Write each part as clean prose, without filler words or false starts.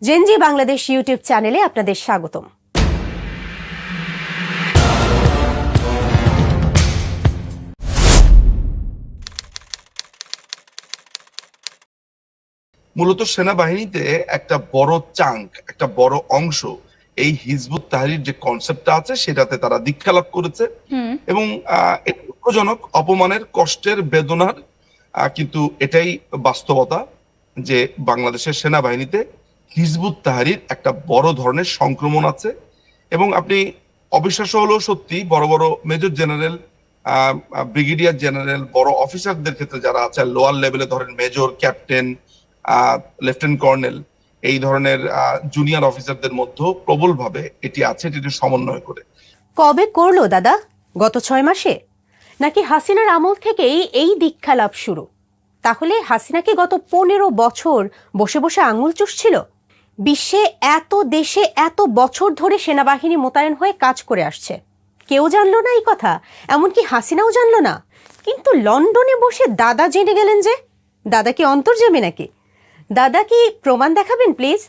Gen Z Bangladesh YouTube চ্যানেলে আপনাদের স্বাগতম। মূলত সেনাবাহিনীতে একটা বড় চাঙ্ক, একটা বড় অংশ এই হিজবুত তাহরির যে কনসেপ্টটা আছে সেটাতে তারা দীক্ষা লাভ করেছে এবং এটা দুঃখজনক, অপমানের, কষ্টের, বেদনার, কিন্তু এটাই বাস্তবতা যে বাংলাদেশের সেনাবাহিনীতে হিজবুত তাহরির একটা বড় ধরনের সংক্রমণ আছে। এবং আপনি অবিশ্বাস্য হলেও সত্যি, বড় বড় মেজর জেনারেল, ব্রিগেডিয়ার জেনারেল, বড় অফিসারদের ক্ষেত্রে যারা আছে লোয়ার লেভেলে, ধরেন মেজর, ক্যাপ্টেন, লেফটেন্যান্ট কর্নেল, এই ধরনের জুনিয়র অফিসারদের মধ্যেও প্রবলভাবে এটি আছে, এটি সমন্বয় করে। কবে করলো দাদা? গত 6 মাসে? নাকি হাসিনার আমল থেকেই এই দীক্ষা লাভ শুরু? তাহলে হাসিনা কি গত 15 বছর বসে বসে আঙুল চুষছিল? বিশ্বে এত দেশে এত বছর ধরে সেনাবাহিনী মোতায়েন হয়ে কাজ করে আসছে, কেউ জানলো না এই কথা, এমনকি হাসিনাও জানলো না। কিন্তু লন্ডনে বসে দাদা জেনে গেলেন যে। দাদা কি অন্তর্যামী নাকি? দাদা কি প্রমাণ দেখাবেন প্লিজ?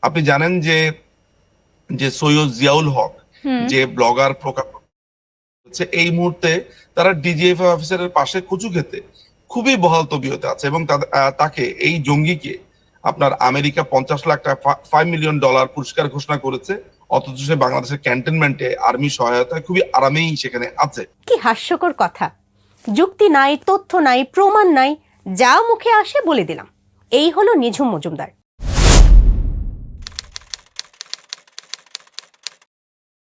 আপনি জানেন যে যে সৈয়দ জিয়াউল হক, যে ব্লগার প্রকাশ হচ্ছে, এই মুহূর্তে তারা ডিজিএফ অফিসারের পাশে কচু খেতে খুবই বহাল তবিয়তে আছে এবং তাকে, এই জঙ্গিকে আপনার আমেরিকা 50 লাখ টাকা, $5 মিলিয়ন পুরস্কার ঘোষণা করেছে, অথচ সে বাংলাদেশের ক্যান্টনমেন্টে আর্মি সহায়তায় খুবই আরামেই সেখানে আছে। কি হাস্যকর কথা! যুক্তি নাই, তথ্য নাই, প্রমাণ নাই, যা মুখে আসে বলে দিলাম। এই হলো নিঝুম মজুমদার।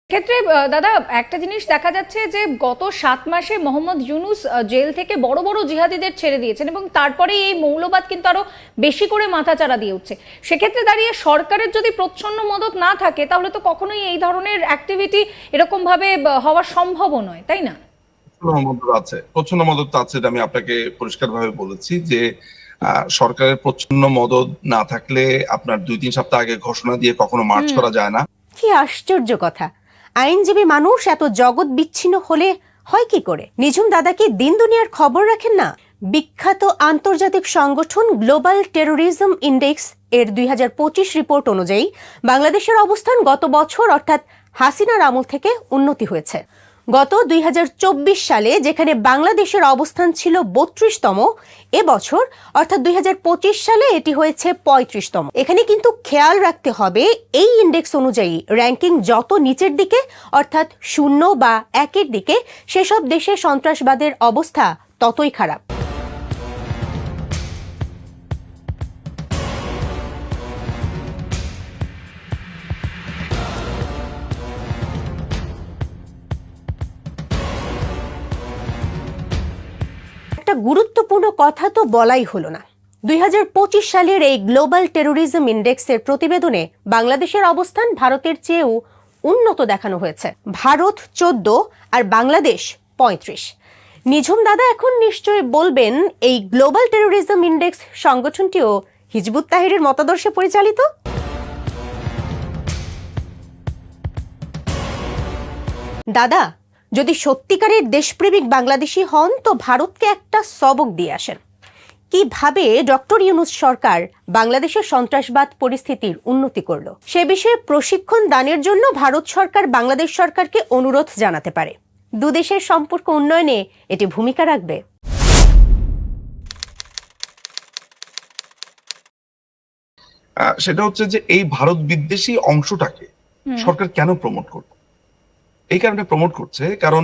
ক্ষেত্রে দাদা একটা জিনিস দেখা যাচ্ছে যে গত 7 মাসে মোহাম্মদ ইউনূস জেল থেকে বড় বড় জিহাদিদের ছেড়ে দিয়েছেন এবং তারপরে এই মৌলবাদ কিন্তু আরো বেশি করে মাথাচাড়া দিয়ে উঠছে। সেক্ষেত্রে দাঁড়িয়ে সরকারের যদি প্রচ্ছন্ন মদত না থাকে তাহলে তো কখনোই এই ধরনের অ্যাক্টিভিটি এরকম ভাবে হওয়া সম্ভবও নয়, তাই না? প্রচ্ছন্ন মদত আছে, এটা আমি আপনাকে পরিষ্কারভাবে বলেছি যে সরকারের প্রচ্ছন্ন মদত না থাকলে আপনার 2-3 সপ্তাহ আগে ঘোষণা দিয়ে কখনো মার্চ করা যায় না। কি আশ্চর্য কথা! আইনজীবী মানুষ এত জগৎ বিচ্ছিন্ন হলে হয় কি করে? নিঝুম দাদা কি দিন দুনিয়ার খবর রাখেন না? বিখ্যাত আন্তর্জাতিক সংগঠন গ্লোবাল টেরোরিজম ইন্ডেক্স এর 2025 রিপোর্ট অনুযায়ী বাংলাদেশের অবস্থান গত বছর অর্থাৎ হাসিনার আমল থেকে উন্নতি হয়েছে। গত 2024 সালে যেখানে বাংলাদেশের অবস্থান ছিল 32তম, এবছর অর্থাৎ 2025 সালে এটি হয়েছে 35তম। এখানে কিন্তু খেয়াল রাখতে হবে, এই ইন্ডেক্স অনুযায়ী র্যাঙ্কিং যত নিচের দিকে অর্থাৎ 0 বা 1-এর দিকে, সেসব দেশে সন্ত্রাসবাদের অবস্থা ততই খারাপ। একটা গুরুত্বপূর্ণ কথা তো বলাই হলো না। 2025 সালের এই গ্লোবাল টেরোরিজম ইন্ডেক্সের প্রতিবেদনে বাংলাদেশের অবস্থান ভারতের চেয়েও উন্নত দেখানো হয়েছে। ভারত 14 আর বাংলাদেশ 35। নিঝুম দাদা এখন নিশ্চয়ই বলবেন এই গ্লোবাল টেরোরিজম ইন্ডেক্স সংগঠনটিও হিজবুত তাহরিরের মতাদর্শে পরিচালিত। দাদা, যদি সত্যিকারের দেশপ্রেমিক বাংলাদেশি হন তো ভারতকে একটা সবক দিয়ে আসেন। কিভাবে ডক্টর ইউনূস সরকার বাংলাদেশের সন্ত্রাসবাদ পরিস্থিতির উন্নতি করলো সে বিষয়ে প্রশিক্ষণ দানের জন্য ভারত সরকার বাংলাদেশ সরকারকে অনুরোধ জানাতে পারে। দুদেশের সম্পর্ক উন্নয়নে এটি ভূমিকা রাখবে। সেটা হচ্ছে যে এই ভারত বিদ্বেষী অংশটাকে সরকার কেন প্রমোট করবে? এই কারণে প্রমোট করছে কারণ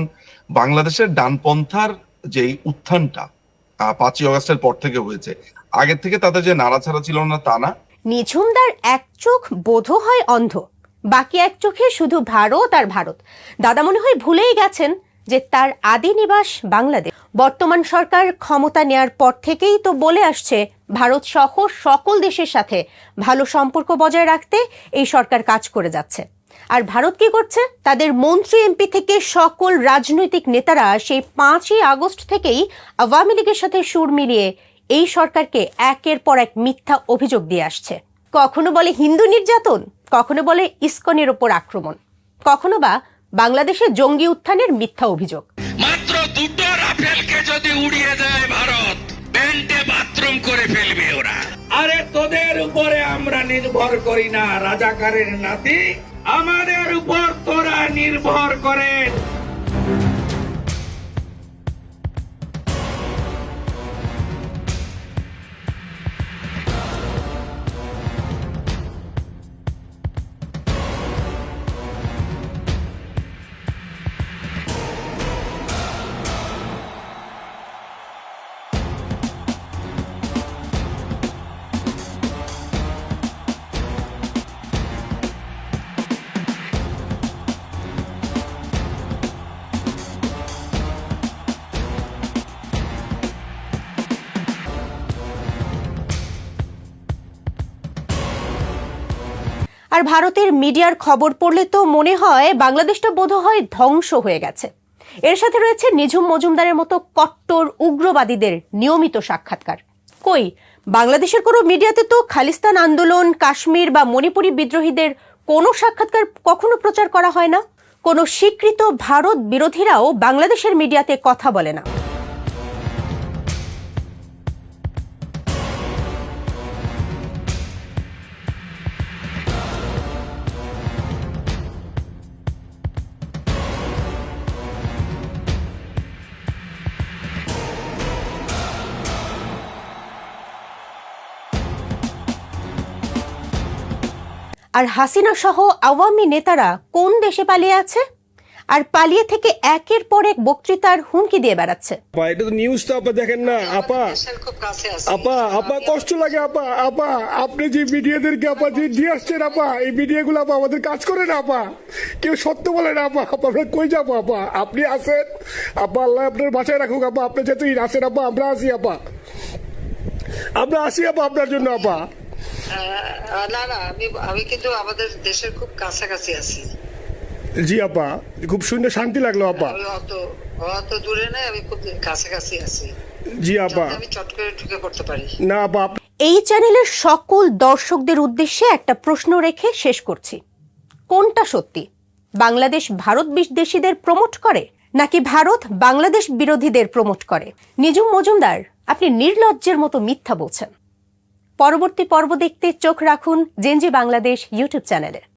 বাংলাদেশের ডানপন্থার যে উত্থানটা 5ই আগস্টের পর থেকে হয়েছে, আগের থেকে তাদের যে নাড়াছাড়া ছিল না তা না। নিঝুমদার এক চোখ বোধ হয় অন্ধ, বাকি এক চোখে শুধু ভারত আর ভারত। দাদা মনে হয় ভুলেই গেছেন যে তার আদি নিবাস বাংলাদেশ। বর্তমান সরকার ক্ষমতা নেয়ার পর থেকেই তো বলে আসছে ভারত সহ সকল দেশের সাথে ভালো সম্পর্ক বজায় রাখতে এই সরকার কাজ করে যাচ্ছে। আর ভারত কি করছে? তাদের মন্ত্রী এমপি থেকে সকল রাজনৈতিক নেতারা সেই 5ই আগস্ট থেকেই আওয়ামী লীগের সাথে সুর মিলিয়ে এই সরকারকে একের পর এক মিথ্যা অভিযোগ দিয়ে আসছে। কখনো বলে হিন্দু নির্যাতন, কখনো বলে ইসকনের ওপর আক্রমণ, কখনো বা বাংলাদেশে জঙ্গি উত্থানের মিথ্যা অভিযোগ। মাত্র দুটো রাফেলকে যদি উড়িয়ে দেয় ভারত, পেন্টে বাথরুম করে ফেলবে ওরা। আরে তোদের উপরে আমরা নির্ভর করি না, রাজাকারের নাতি, আমাদের উপর তোরা নির্ভর করেন। আর ভারতের মিডিয়ার খবর পড়লে তো মনে হয় বাংলাদেশটা বোধহয় ধ্বংস হয়ে গেছে। এর সাথে রয়েছে নিঝুম মজুমদারের মতো কট্টর উগ্রবাদীদের নিয়মিত সাক্ষাৎকার। কই, বাংলাদেশের কোনো মিডিয়াতে তো খালিস্তান আন্দোলন, কাশ্মীর বা মণিপুরী বিদ্রোহীদের কোনো সাক্ষাৎকার কখনো প্রচার করা হয় না। কোনো স্বীকৃত ভারত বিরোধীরাও বাংলাদেশের মিডিয়াতে কথা বলে না। আর হাসিনা সহ আওয়ামী নেতারা কোন দেশে পালিয়ে আছে, আর পালিয়ে থেকে একের পর এক বক্তৃতার হুমকি দিয়ে বেড়াচ্ছে। এটা তো নিউজ তো আপা দেখেন না আপা, আপা কষ্ট লাগে আপা। আপা আপনি যে মিডিয়াদেরকে আপা যে দিয়ে আসছেন আপা, এই মিডিয়াগুলো আপা আমাদের কাজ করে না আপা, কেউ সত্য বলে না আপা। আপা আমরা কই যাবো আপা? আপনি আসেন আপা, আল্লাহ আপনার বাঁচায় রাখুক আপা। আপনি যেহেতু আসেন আপা, আমরা আসি আপা, আমরা আসি আপা আপনার জন্য আপা। না না, আমি কিন্তু আমাদের দেশের খুব কাছাকাছি আছি। জি আপা, খুব শুনে শান্তি লাগলো আপা। আমি অত দূরে নাই, আমি খুব কাছাকাছি আছি। জি আপা, আমি চট করে ঢুকে পড়তে পারি না আপা। এই চ্যানেলের সকল দর্শকদের উদ্দেশ্যে একটা প্রশ্ন রেখে শেষ করছি, কোনটা সত্যি? বাংলাদেশ ভারত বিদ্বেষীদের প্রমোট করে, নাকি ভারত বাংলাদেশ বিরোধীদের প্রমোট করে? নিঝুম মজুমদার, আপনি নির্লজ্জের মতো মিথ্যা বলছেন। পরবর্তী পর্ব দেখতে চোখ রাখুন জেনজি বাংলাদেশ ইউটিউব চ্যানেলে।